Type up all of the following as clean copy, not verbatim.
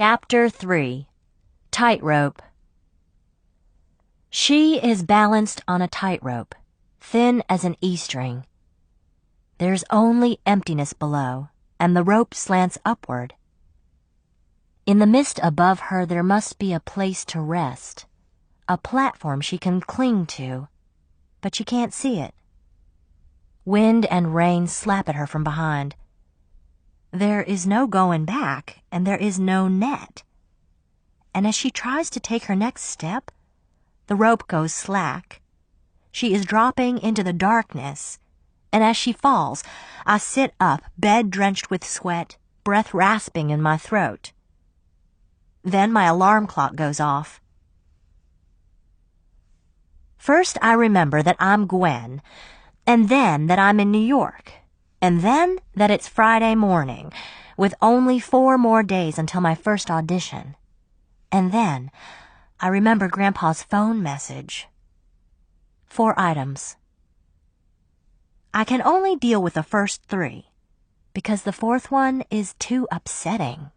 Chapter 3. Tightrope. She is balanced on a tightrope, thin as an E-string. There's only emptiness below, and the rope slants upward. In the mist above her there must be a place to rest, a platform she can cling to, but she can't see it. Wind and rain slap at her from behind. There is no going back, and there is no net. And as she tries to take her next step, the rope goes slack. She is dropping into the darkness, and as she falls, I sit up, bed drenched with sweat, breath rasping in my throat. Then my alarm clock goes off. First I remember that I'm Gwen, and then that I'm in New York. And then that it's Friday morning, with only 4 more days until my first audition. And then I remember Grandpa's phone message. 4 items. I can only deal with the first 3, because the 4th one is too upsetting.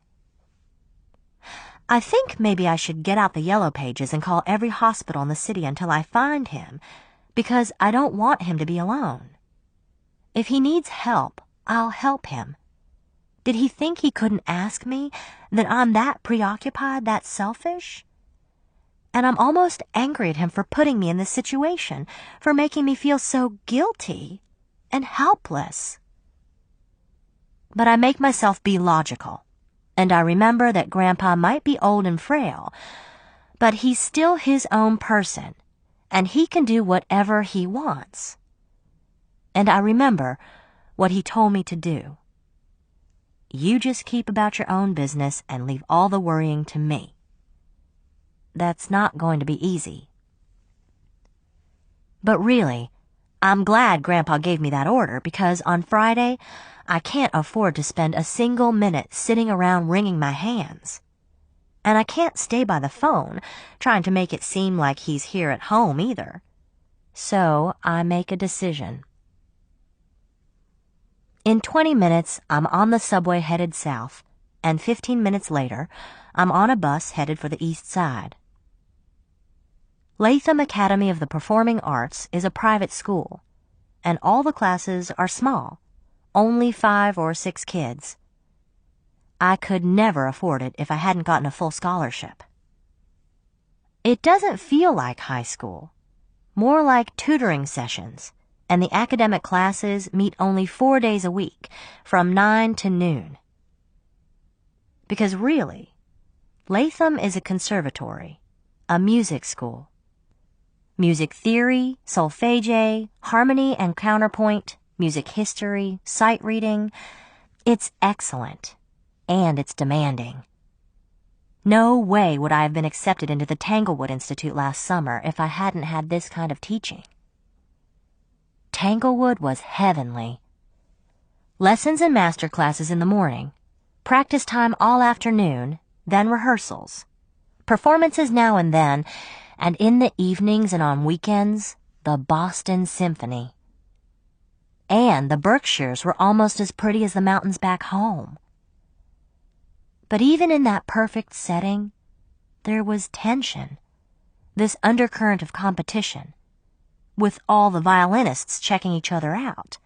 I think maybe I should get out the yellow pages and call every hospital in the city until I find him, because I don't want him to be alone. If he needs help, I'll help him. Did he think he couldn't ask me, that I'm that preoccupied, that selfish? And I'm almost angry at him for putting me in this situation, for making me feel so guilty and helpless. But I make myself be logical, and I remember that Grandpa might be old and frail, but he's still his own person, and he can do whatever he wants. And I remember what he told me to do. You just keep about your own business and leave all the worrying to me. That's not going to be easy. But really, I'm glad Grandpa gave me that order, because on Friday, I can't afford to spend a single minute sitting around wringing my hands. And I can't stay by the phone, trying to make it seem like he's here at home either. So I make a decision. In 20 minutes, I'm on the subway headed south, and 15 minutes later, I'm on a bus headed for the east side. Latham Academy of the Performing Arts is a private school, and all the classes are small, only 5 or 6 kids. I could never afford it if I hadn't gotten a full scholarship. It doesn't feel like high school, more like tutoring sessions. And the academic classes meet only 4 days a week, from 9 to noon. Because really, Latham is a conservatory, a music school. Music theory, solfège, harmony and counterpoint, music history, sight reading. It's excellent, and it's demanding. No way would I have been accepted into the Tanglewood Institute last summer if I hadn't had this kind of teaching. Tanglewood was heavenly. Lessons and master classes in the morning, practice time all afternoon, then rehearsals, performances now and then, and in the evenings and on weekends, the Boston Symphony. And the Berkshires were almost as pretty as the mountains back home. But even in that perfect setting, there was tension, this undercurrent of competition, with all the violinists checking each other out.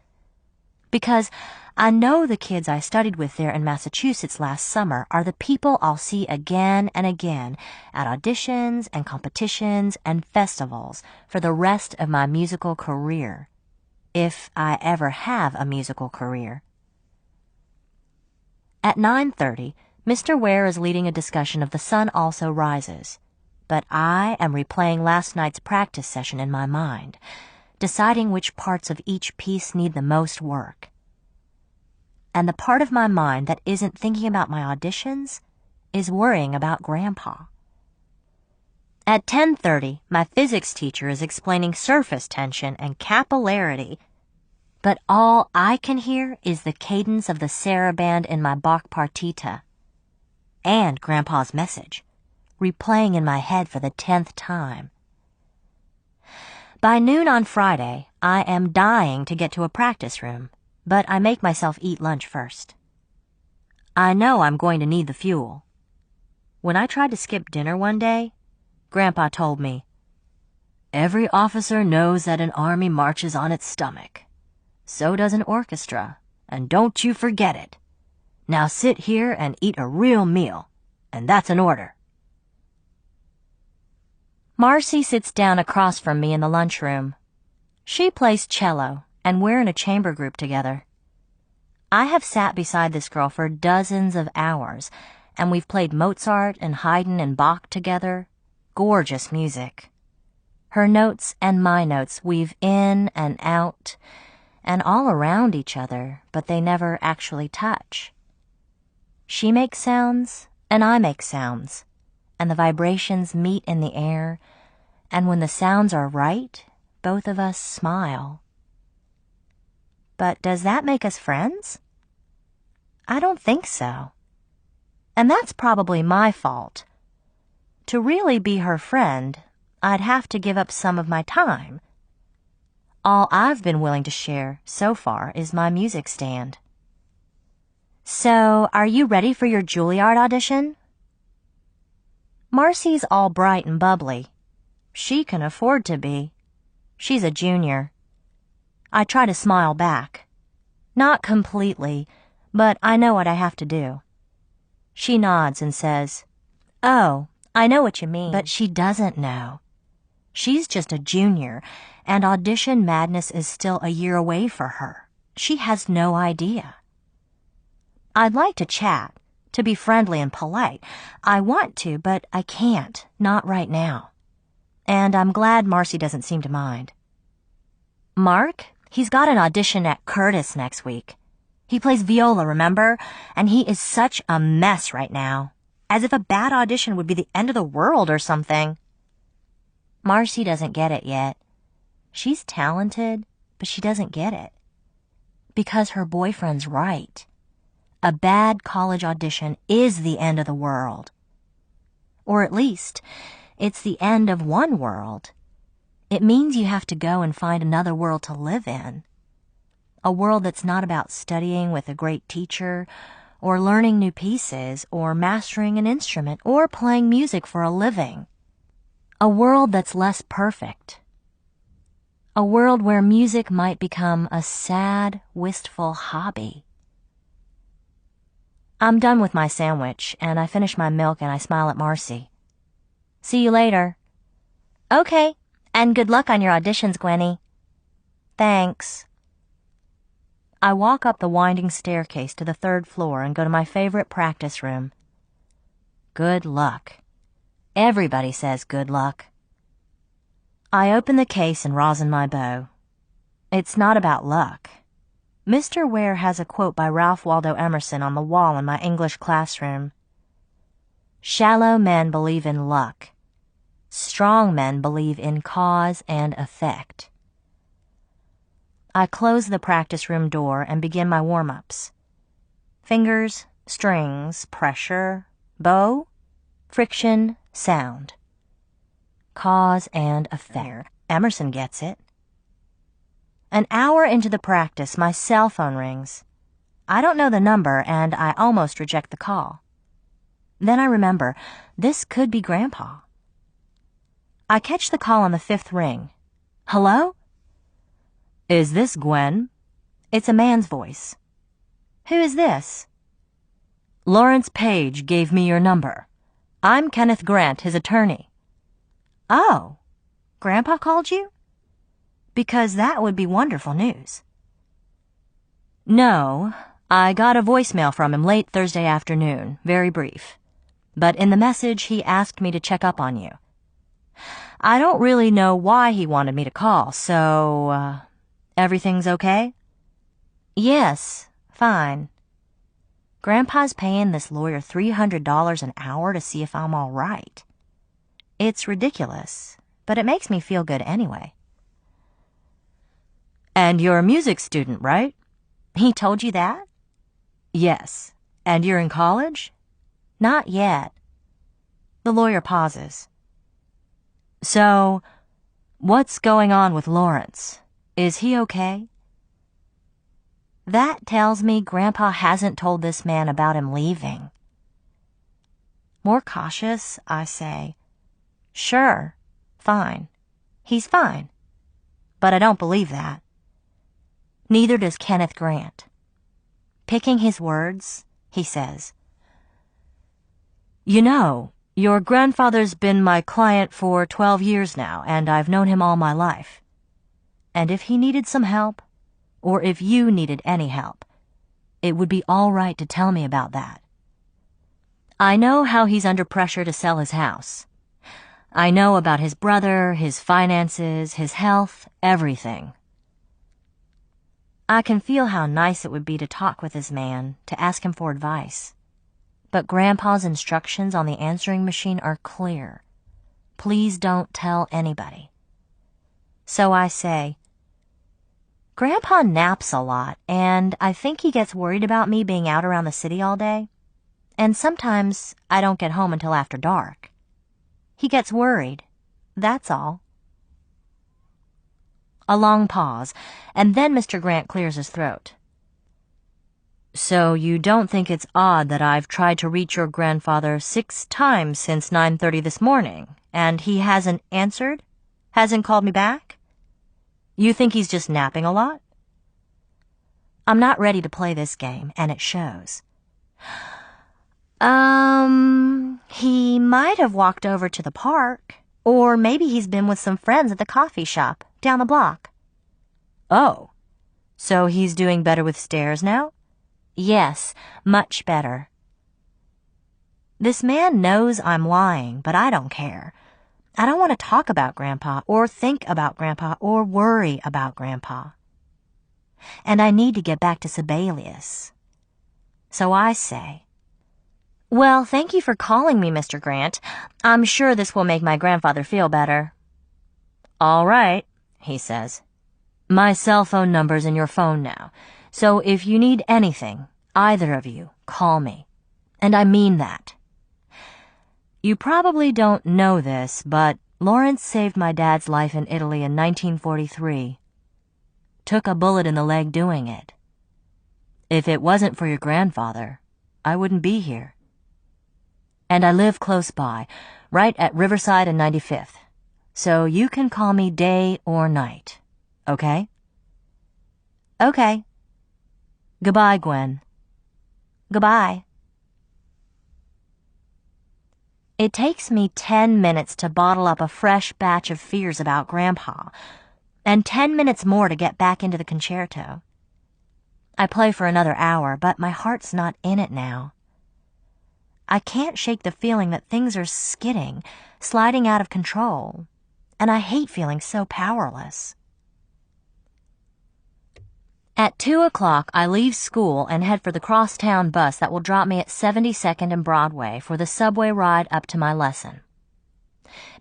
Because I know the kids I studied with there in Massachusetts last summer are the people I'll see again and again at auditions and competitions and festivals for the rest of my musical career, if I ever have a musical career. At 9:30, Mr. Ware is leading a discussion of The Sun Also Rises, but I am replaying last night's practice session in my mind, deciding which parts of each piece need the most work. And the part of my mind that isn't thinking about my auditions is worrying about Grandpa. At 10:30, my physics teacher is explaining surface tension and capillarity, but all I can hear is the cadence of the saraband in my Bach partita, and Grandpa's message, replaying in my head for the 10th time. By noon on Friday, I am dying to get to a practice room, but I make myself eat lunch first. I know I'm going to need the fuel. When I tried to skip dinner one day, Grandpa told me, "Every officer knows that an army marches on its stomach. So does an orchestra, and don't you forget it. Now sit here and eat a real meal, and that's an order." Marcy sits down across from me in the lunchroom. She plays cello, and we're in a chamber group together. I have sat beside this girl for dozens of hours, and we've played Mozart and Haydn and Bach together. Gorgeous music. Her notes and my notes weave in and out, and all around each other, but they never actually touch. She makes sounds, and I make sounds, and the vibrations meet in the air, and when the sounds are right, both of us smile. But does that make us friends? I don't think so. And that's probably my fault. To really be her friend, I'd have to give up some of my time. All I've been willing to share so far is my music stand. So, are you ready for your Juilliard audition? Marcy's all bright and bubbly. She can afford to be. She's a junior. I try to smile back. Not completely, but I know what I have to do. She nods and says, "Oh, I know what you mean." But she doesn't know. She's just a junior, and audition madness is still a year away for her. She has no idea. I'd like to chat, to be friendly and polite. I want to, but I can't, not right now. And I'm glad Marcy doesn't seem to mind. Mark, he's got an audition at Curtis next week. He plays viola, remember? And he is such a mess right now. As if a bad audition would be the end of the world or something. Marcy doesn't get it yet. She's talented, but she doesn't get it. Because her boyfriend's right. A bad college audition is the end of the world. Or at least, it's the end of one world. It means you have to go and find another world to live in. A world that's not about studying with a great teacher, or learning new pieces, or mastering an instrument, or playing music for a living. A world that's less perfect. A world where music might become a sad, wistful hobby. I'm done with my sandwich, and I finish my milk and I smile at Marcy. "See you later." "Okay, and good luck on your auditions, Gwenny." "Thanks." I walk up the winding staircase to the 3rd floor and go to my favorite practice room. Good luck. Everybody says good luck. I open the case and rosin my bow. It's not about luck. Mr. Ware has a quote by Ralph Waldo Emerson on the wall in my English classroom. Shallow men believe in luck. Strong men believe in cause and effect. I close the practice room door and begin my warm-ups. Fingers, strings, pressure, bow, friction, sound. Cause and effect. Emerson gets it. An hour into the practice, my cell phone rings. I don't know the number, and I almost reject the call. Then I remember, this could be Grandpa. I catch the call on the 5th ring. "Hello?" "Is this Gwen?" It's a man's voice. "Who is this?" "Lawrence Page gave me your number. I'm Kenneth Grant, his attorney." "Oh, Grandpa called you?" Because that would be wonderful news. "No, I got a voicemail from him late Thursday afternoon, very brief. But in the message, he asked me to check up on you. I don't really know why he wanted me to call, so, everything's okay?" "Yes, fine. Grandpa's paying this lawyer $300 an hour to see if I'm all right. It's ridiculous, but it makes me feel good anyway." "And you're a music student, right?" "He told you that?" "Yes. And you're in college?" "Not yet." The lawyer pauses. "So, what's going on with Lawrence? Is he okay?" That tells me Grandpa hasn't told this man about him leaving. More cautious, I say, "Sure, fine. He's fine." But I don't believe that. Neither does Kenneth Grant. Picking his words, he says, "You know, your grandfather's been my client for 12 years now, and I've known him all my life. And if he needed some help, or if you needed any help, it would be all right to tell me about that. I know how he's under pressure to sell his house. I know about his brother, his finances, his health, everything. I can feel how nice it would be to talk with this man, to ask him for advice. But Grandpa's instructions on the answering machine are clear. Please don't tell anybody." So I say, "Grandpa naps a lot, and I think he gets worried about me being out around the city all day. And sometimes I don't get home until after dark. He gets worried, that's all." A long pause, and then Mr. Grant clears his throat. "So you don't think it's odd that I've tried to reach your grandfather 6 times since 9:30 this morning, and he hasn't answered? Hasn't called me back? You think he's just napping a lot?" I'm not ready to play this game, and it shows. He might have walked over to the park, or maybe he's been with some friends at the coffee shop down the block." "Oh, so he's doing better with stairs now?" "Yes, much better." This man knows I'm lying, but I don't care. I don't want to talk about Grandpa, or think about Grandpa, or worry about Grandpa. And I need to get back to Sibelius. So I say, "Well, thank you for calling me, Mr. Grant. I'm sure this will make my grandfather feel better." "All right," he says. "My cell phone number's in your phone now, so if you need anything, either of you, call me. And I mean that. You probably don't know this, but Lawrence saved my dad's life in Italy in 1943. Took a bullet in the leg doing it. If it wasn't for your grandfather, I wouldn't be here. And I live close by, right at Riverside and 95th, so you can call me day or night, okay?" "Okay. Goodbye, Gwen." "Goodbye." It takes me 10 minutes to bottle up a fresh batch of fears about Grandpa, and 10 minutes more to get back into the concerto. I play for another hour, but my heart's not in it now. I can't shake the feeling that things are skidding, sliding out of control, and I hate feeling so powerless. At 2 o'clock, I leave school and head for the crosstown bus that will drop me at 72nd and Broadway for the subway ride up to my lesson.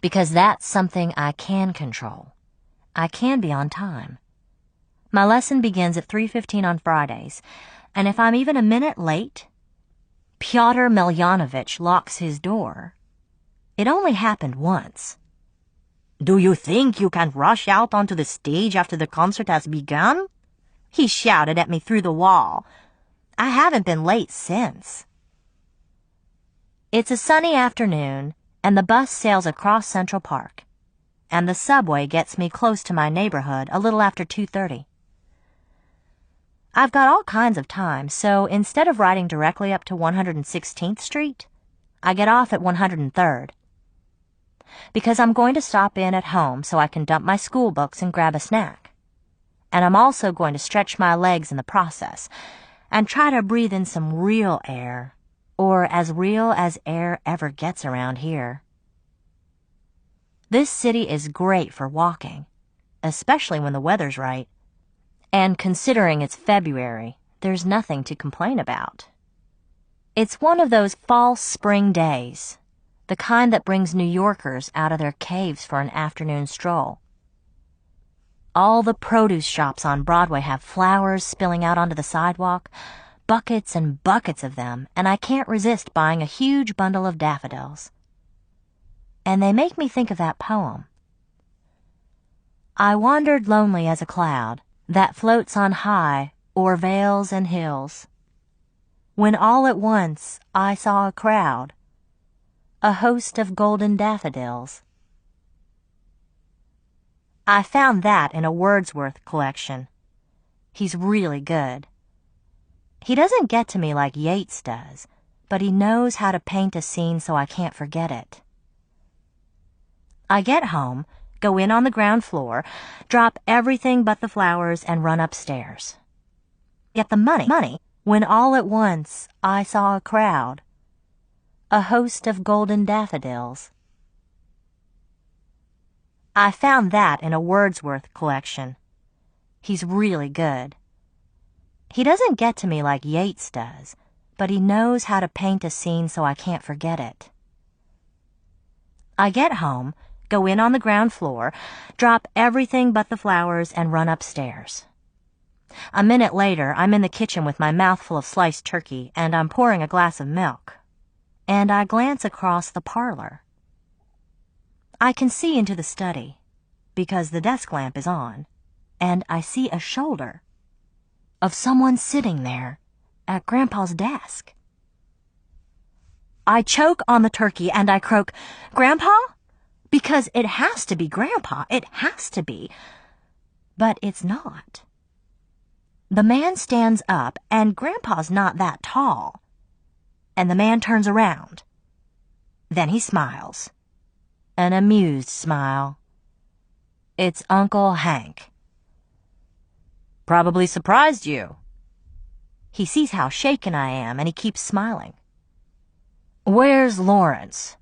Because that's something I can control. I can be on time. My lesson begins at 3:15 on Fridays, and if I'm even a minute late, Pyotr Melyanovich locks his door. It only happened once. "Do you think you can rush out onto the stage after the concert has begun?" he shouted at me through the wall. I haven't been late since. It's a sunny afternoon, and the bus sails across Central Park, and the subway gets me close to my neighborhood a little after 2:30. I've got all kinds of time, so instead of riding directly up to 116th Street, I get off at 103rd. Because I'm going to stop in at home so I can dump my school books and grab a snack. And I'm also going to stretch my legs in the process and try to breathe in some real air, or as real as air ever gets around here. This city is great for walking, especially when the weather's right. And considering it's February, there's nothing to complain about. It's one of those fall spring days, the kind that brings New Yorkers out of their caves for an afternoon stroll. All the produce shops on Broadway have flowers spilling out onto the sidewalk, buckets and buckets of them, and I can't resist buying a huge bundle of daffodils. And they make me think of that poem. I wandered lonely as a cloud that floats on high o'er vales and hills, when all at once I saw a crowd a host of golden daffodils. I found that in a Wordsworth collection. He's really good. He doesn't get to me like Yeats does, but he knows how to paint a scene so I can't forget it. I get home, go in on the ground floor, drop everything but the flowers, and run upstairs. Get the money, when all at once I saw a crowd, a host of golden daffodils. I found that in a Wordsworth collection. He's really good. He doesn't get to me like Yeats does, but he knows how to paint a scene so I can't forget it. I get home, go in on the ground floor, drop everything but the flowers, and run upstairs. A minute later, I'm in the kitchen with my mouth full of sliced turkey, and I'm pouring a glass of milk. And I glance across the parlor. I can see into the study, because the desk lamp is on, and I see a shoulder of someone sitting there at Grandpa's desk. I choke on the turkey and I croak, "Grandpa?" Because it has to be Grandpa. It has to be. But it's not. The man stands up, and Grandpa's not that tall. And the man turns around. Then he smiles. An amused smile. It's Uncle Hank. "Probably surprised you." He sees how shaken I am, and he keeps smiling. "Where's Lawrence?"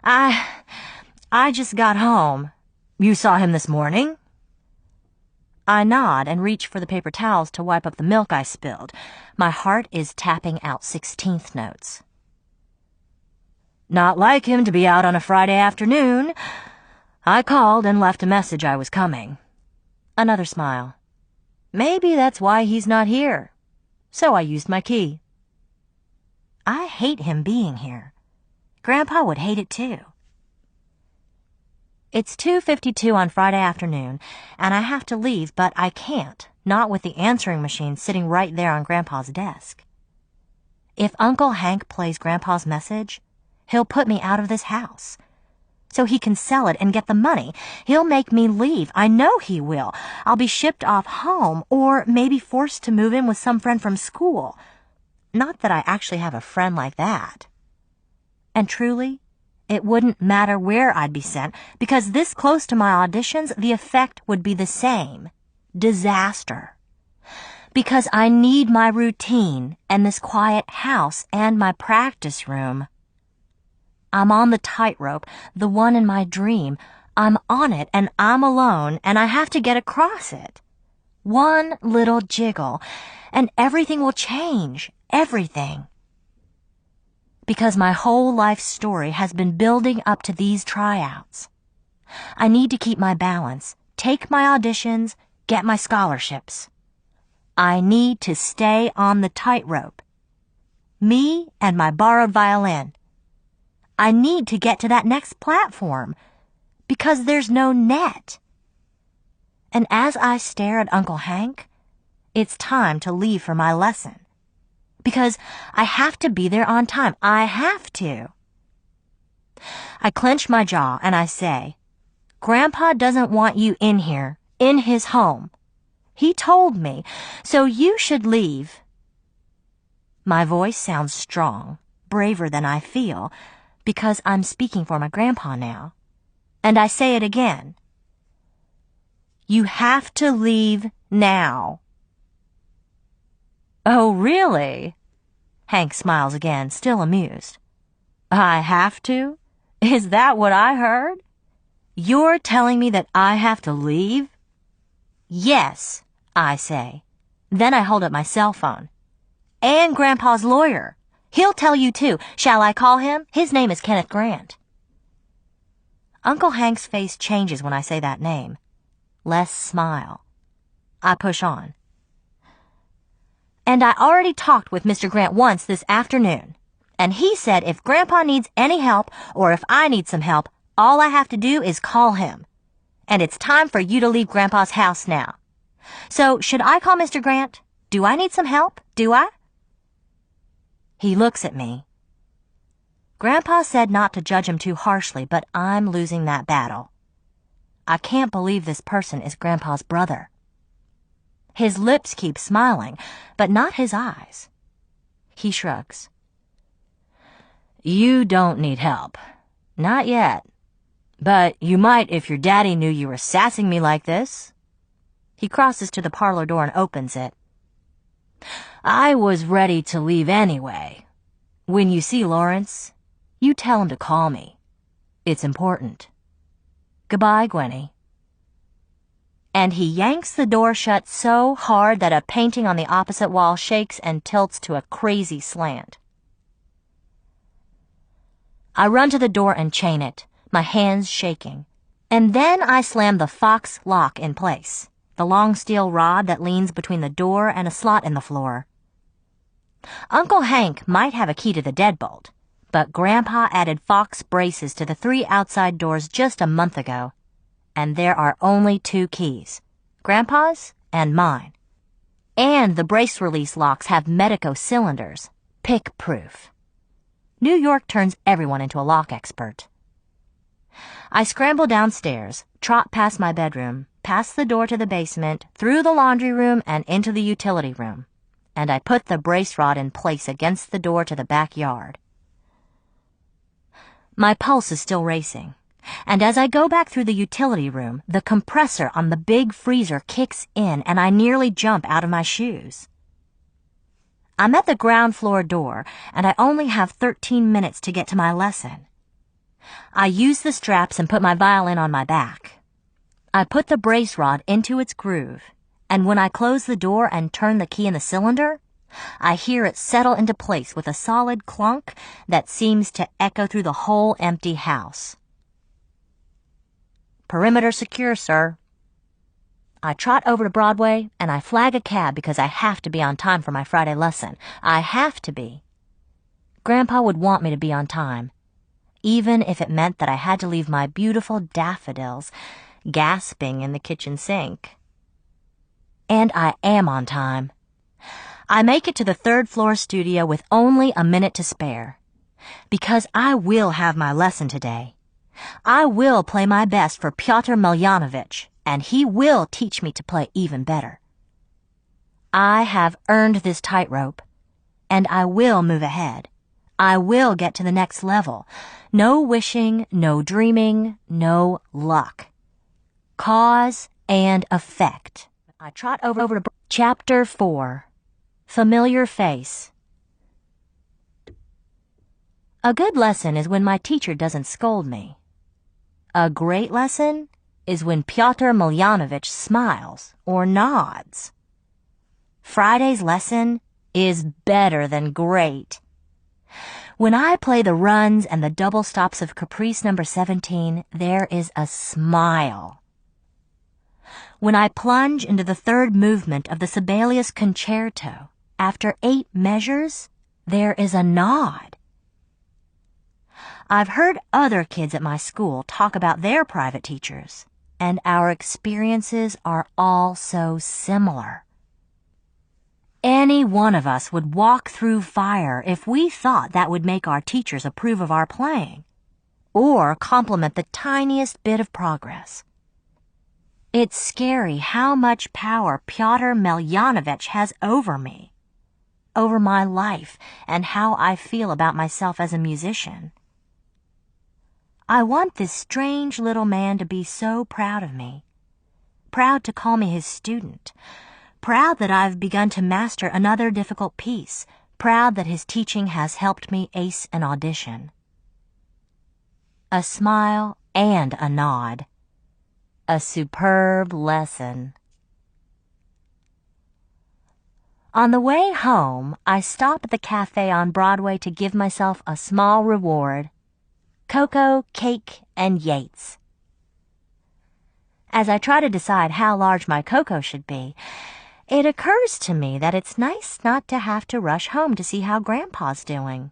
I just got home. You saw him this morning?" I nod and reach for the paper towels to wipe up the milk I spilled. My heart is tapping out 16th notes. "Not like him to be out on a Friday afternoon. I called and left a message I was coming." Another smile. "Maybe that's why he's not here. So I used my key." I hate him being here. Grandpa would hate it too. It's 2:52 on Friday afternoon, and I have to leave, but I can't, not with the answering machine sitting right there on Grandpa's desk. If Uncle Hank plays Grandpa's message, he'll put me out of this house. So he can sell it and get the money. He'll make me leave. I know he will. I'll be shipped off home, or maybe forced to move in with some friend from school. Not that I actually have a friend like that. And truly, it wouldn't matter where I'd be sent, because this close to my auditions, the effect would be the same. Disaster. Because I need my routine and this quiet house and my practice room. I'm on the tightrope, the one in my dream. I'm on it, and I'm alone, and I have to get across it. One little jiggle, and everything will change. Everything. Because my whole life story has been building up to these tryouts. I need to keep my balance, take my auditions, get my scholarships. I need to stay on the tightrope. Me and my borrowed violin. I need to get to that next platform, because there's no net. And as I stare at Uncle Hank, it's time to leave for my lesson. Because I have to be there on time. I have to. I clench my jaw and I say, "Grandpa doesn't want you in here, in his home. He told me, so you should leave." My voice sounds strong, braver than I feel, because I'm speaking for my grandpa now. And I say it again. You have to leave now. "Oh, really?" Hank smiles again, still amused. "I have to? Is that what I heard? You're telling me that I have to leave?" "Yes," I say. Then I hold up my cell phone. "And Grandpa's lawyer. He'll tell you too. Shall I call him? His name is Kenneth Grant." Uncle Hank's face changes when I say that name. Less smile. I push on. "And I already talked with Mr. Grant once this afternoon, and he said if Grandpa needs any help or if I need some help, all I have to do is call him. And it's time for you to leave Grandpa's house now. So should I call Mr. Grant? Do I need some help? Do I?" He looks at me. Grandpa said not to judge him too harshly, but I'm losing that battle. I can't believe this person is Grandpa's brother. His lips keep smiling, but not his eyes. He shrugs. You don't need help. Not yet. But you might if your daddy knew you were sassing me like this. He crosses to the parlor door and opens it. I was ready to leave anyway. When you see Lawrence, you tell him to call me. It's important. Goodbye, Gwenny. And he yanks the door shut so hard that a painting on the opposite wall shakes and tilts to a crazy slant. I run to the door and chain it, my hands shaking. And then I slam the Fox lock in place, the long steel rod that leans between the door and a slot in the floor. Uncle Hank might have a key to the deadbolt, but Grandpa added Fox braces to the 3 outside doors just a month ago, and there are only 2 keys, Grandpa's and mine. And the brace release locks have Medico cylinders, pick-proof. New York turns everyone into a lock expert. I scramble downstairs, trot past my bedroom, past the door to the basement, through the laundry room and into the utility room, and I put the brace rod in place against the door to the backyard. My pulse is still racing, and as I go back through the utility room, the compressor on the big freezer kicks in and I nearly jump out of my shoes. I'm at the ground floor door, and I only have 13 minutes to get to my lesson. I use the straps and put my violin on my back. I put the brace rod into its groove, and when I close the door and turn the key in the cylinder, I hear it settle into place with a solid clunk that seems to echo through the whole empty house. Perimeter secure, sir. I trot over to Broadway, and I flag a cab because I have to be on time for my Friday lesson. I have to be. Grandpa would want me to be on time, even if it meant that I had to leave my beautiful daffodils gasping in the kitchen sink. And I am on time. I make it to the 3rd floor studio with only a minute to spare, because I will have my lesson today. I will play my best for Pyotr Milyanovich, and he will teach me to play even better. I have earned this tightrope, and I will move ahead. I will get to the next level. No wishing, no dreaming, no luck. Cause and effect. I trot over to Chapter 4. Familiar Face. A good lesson is when my teacher doesn't scold me. A great lesson is when Pyotr Milyanovich smiles or nods. Friday's lesson is better than great. When I play the runs and the double stops of Caprice No. 17, there is a smile. When I plunge into the 3rd movement of the Sibelius Concerto, after 8 measures, there is a nod. I've heard other kids at my school talk about their private teachers, and our experiences are all so similar. Any one of us would walk through fire if we thought that would make our teachers approve of our playing, or compliment the tiniest bit of progress. It's scary how much power Pyotr Milyanovich has over me, over my life, and how I feel about myself as a musician. I want this strange little man to be so proud of me, proud to call me his student, proud that I've begun to master another difficult piece, proud that his teaching has helped me ace an audition. A smile and a nod. A superb lesson. On the way home, I stop at the cafe on Broadway to give myself a small reward. Cocoa, cake, and Yates. As I try to decide how large my cocoa should be, it occurs to me that it's nice not to have to rush home to see how Grandpa's doing.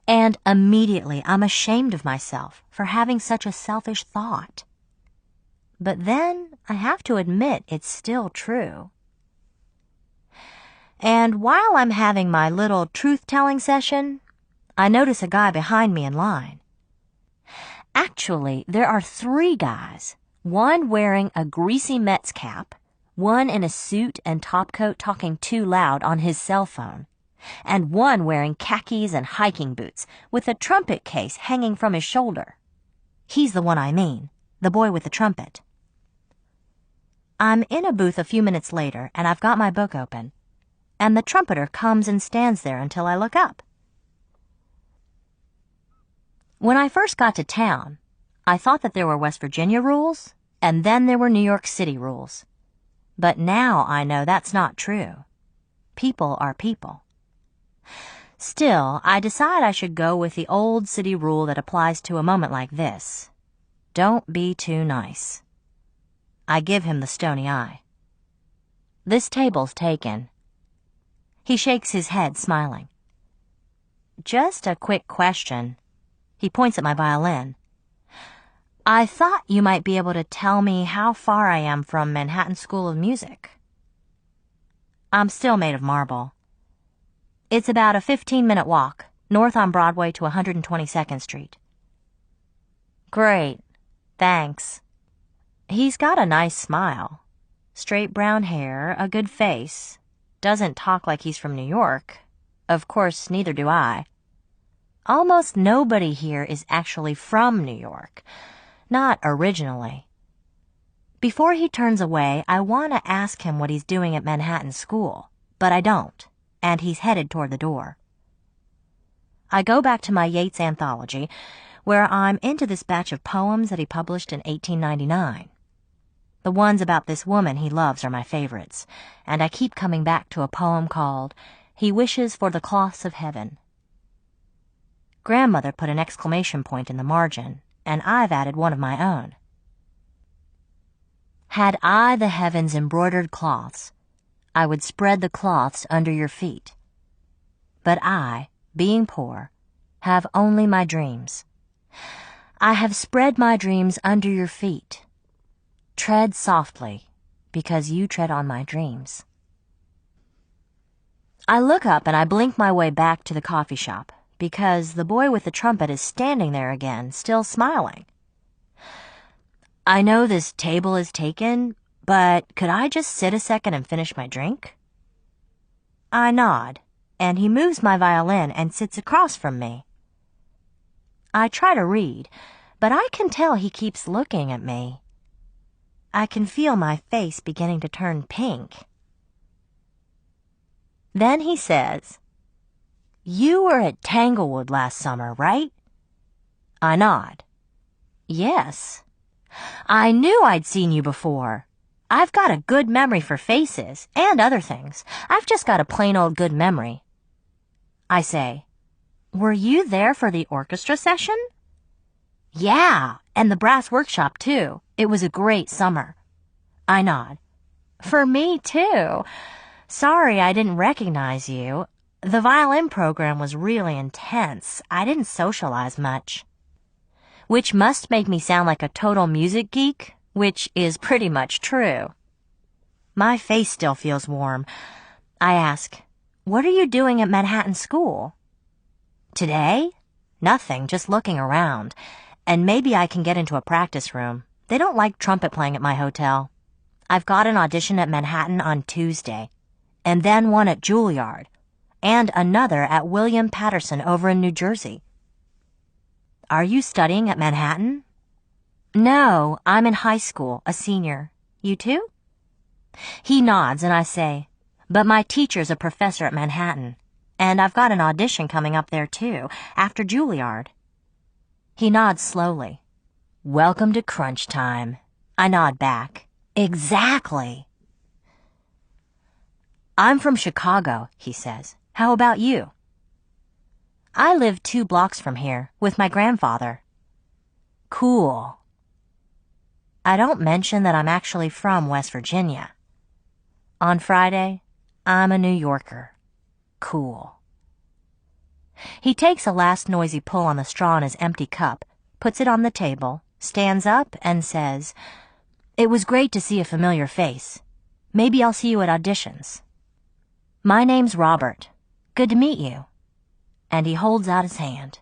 And immediately I'm ashamed of myself for having such a selfish thought. But then I have to admit it's still true. And while I'm having my little truth-telling session, I notice a guy behind me in line. Actually, there are 3 guys, one wearing a greasy Mets cap, one in a suit and topcoat talking too loud on his cell phone, and one wearing khakis and hiking boots with a trumpet case hanging from his shoulder. He's the one I mean, the boy with the trumpet. I'm in a booth a few minutes later, and I've got my book open, and the trumpeter comes and stands there until I look up. When I first got to town, I thought that there were West Virginia rules, and then there were New York City rules. But now I know that's not true. People are people. Still, I decide I should go with the old city rule that applies to a moment like this. Don't be too nice. I give him the stony eye. This table's taken. He shakes his head, smiling. Just a quick question. He points at my violin. I thought you might be able to tell me how far I am from Manhattan School of Music. I'm still made of marble. It's about a 15-minute walk, north on Broadway to 122nd Street. Great. Thanks. He's got a nice smile. Straight brown hair, a good face. Doesn't talk like he's from New York. Of course, neither do I. Almost nobody here is actually from New York. Not originally. Before he turns away, I want to ask him what he's doing at Manhattan School, but I don't, and he's headed toward the door. I go back to my Yeats anthology, where I'm into this batch of poems that he published in 1899. The ones about this woman he loves are my favorites, and I keep coming back to a poem called He Wishes for the Cloths of Heaven. Grandmother put an exclamation point in the margin, and I've added one of my own. Had I the heavens embroidered cloths, I would spread the cloths under your feet. But I, being poor, have only my dreams. I have spread my dreams under your feet. Tread softly, because you tread on my dreams. I look up and I blink my way back to the coffee shop, because the boy with the trumpet is standing there again, still smiling. I know this table is taken, but could I just sit a second and finish my drink? I nod, and he moves my violin and sits across from me. I try to read, but I can tell he keeps looking at me. I can feel my face beginning to turn pink. Then he says, You were at Tanglewood last summer, right? I nod. Yes. I knew I'd seen you before. I've got a good memory for faces and other things. I've just got a plain old good memory. I say, Were you there for the orchestra session? Yeah, and the brass workshop, too. It was a great summer. I nod. For me, too. Sorry I didn't recognize you. The violin program was really intense. I didn't socialize much. Which must make me sound like a total music geek, which is pretty much true. My face still feels warm. I ask, What are you doing at Manhattan School? Today? Nothing, just looking around. And maybe I can get into a practice room. They don't like trumpet playing at my hotel. I've got an audition at Manhattan on Tuesday, and then one at Juilliard, and another at William Patterson over in New Jersey. Are you studying at Manhattan? No, I'm in high school, a senior. You too? He nods and I say, But my teacher's a professor at Manhattan, and I've got an audition coming up there too, after Juilliard. He nods slowly. Welcome to crunch time. I nod back. Exactly. I'm from Chicago, he says. How about you? I live 2 blocks from here, with my grandfather. Cool. I don't mention that I'm actually from West Virginia. On Friday, I'm a New Yorker. Cool. He takes a last noisy pull on the straw in his empty cup, puts it on the table, stands up, and says, It was great to see a familiar face. Maybe I'll see you at auditions. My name's Robert. Good to meet you. and he holds out his hand.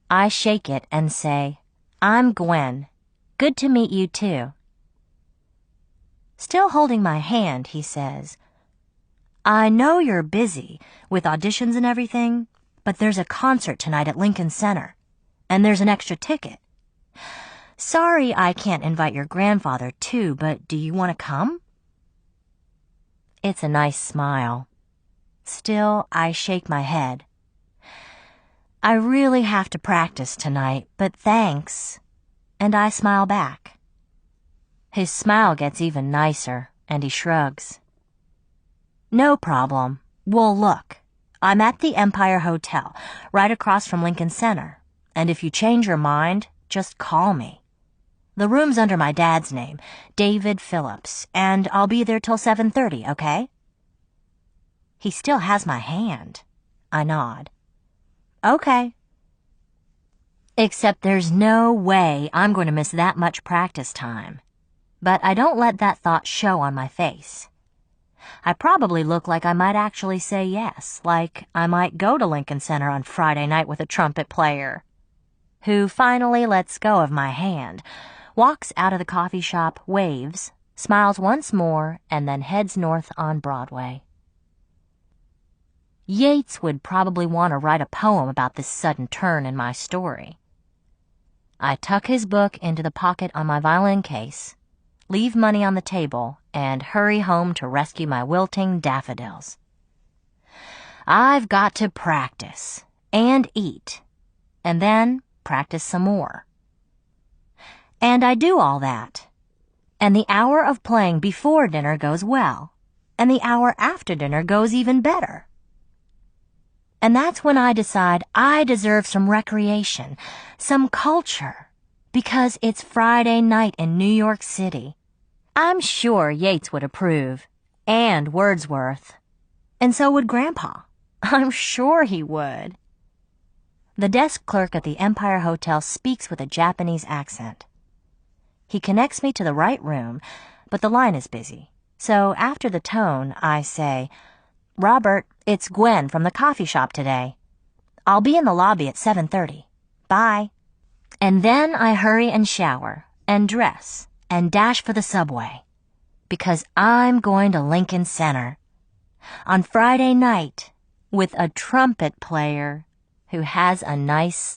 I shake it and say, "I'm Gwen. Good to meet you, too." Still holding my hand, he says, "I know you're busy with auditions and everything, but there's a concert tonight at Lincoln Center, and there's an extra ticket. Sorry I can't invite your grandfather, too, but do you want to come?" It's a nice smile. Still, I shake my head. "I really have to practice tonight, but thanks." And I smile back. His smile gets even nicer, and he shrugs. "No problem. Well, look, I'm at the Empire Hotel, right across from Lincoln Center, and if you change your mind, just call me. The room's under my dad's name, David Phillips, and I'll be there till 7:30, okay?" He still has my hand. I nod. "Okay." Except there's no way I'm going to miss that much practice time. But I don't let that thought show on my face. I probably look like I might actually say yes, like I might go to Lincoln Center on Friday night with a trumpet player, who finally lets go of my hand, walks out of the coffee shop, waves, smiles once more, and then heads north on Broadway. Yeats would probably want to write a poem about this sudden turn in my story. I tuck his book into the pocket on my violin case, leave money on the table, and hurry home to rescue my wilting daffodils. I've got to practice, and eat, and then practice some more. And I do all that. And the hour of playing before dinner goes well, and the hour after dinner goes even better. And that's when I decide I deserve some recreation, some culture, because it's Friday night in New York City. I'm sure Yeats would approve, and Wordsworth. And so would Grandpa. I'm sure he would. The desk clerk at the Empire Hotel speaks with a Japanese accent. He connects me to the right room, but the line is busy. So after the tone, I say, "Robert, it's Gwen from the coffee shop today. I'll be in the lobby at 7:30. Bye." And then I hurry and shower, and dress, and dash for the subway. Because I'm going to Lincoln Center. On Friday night, with a trumpet player who has a nice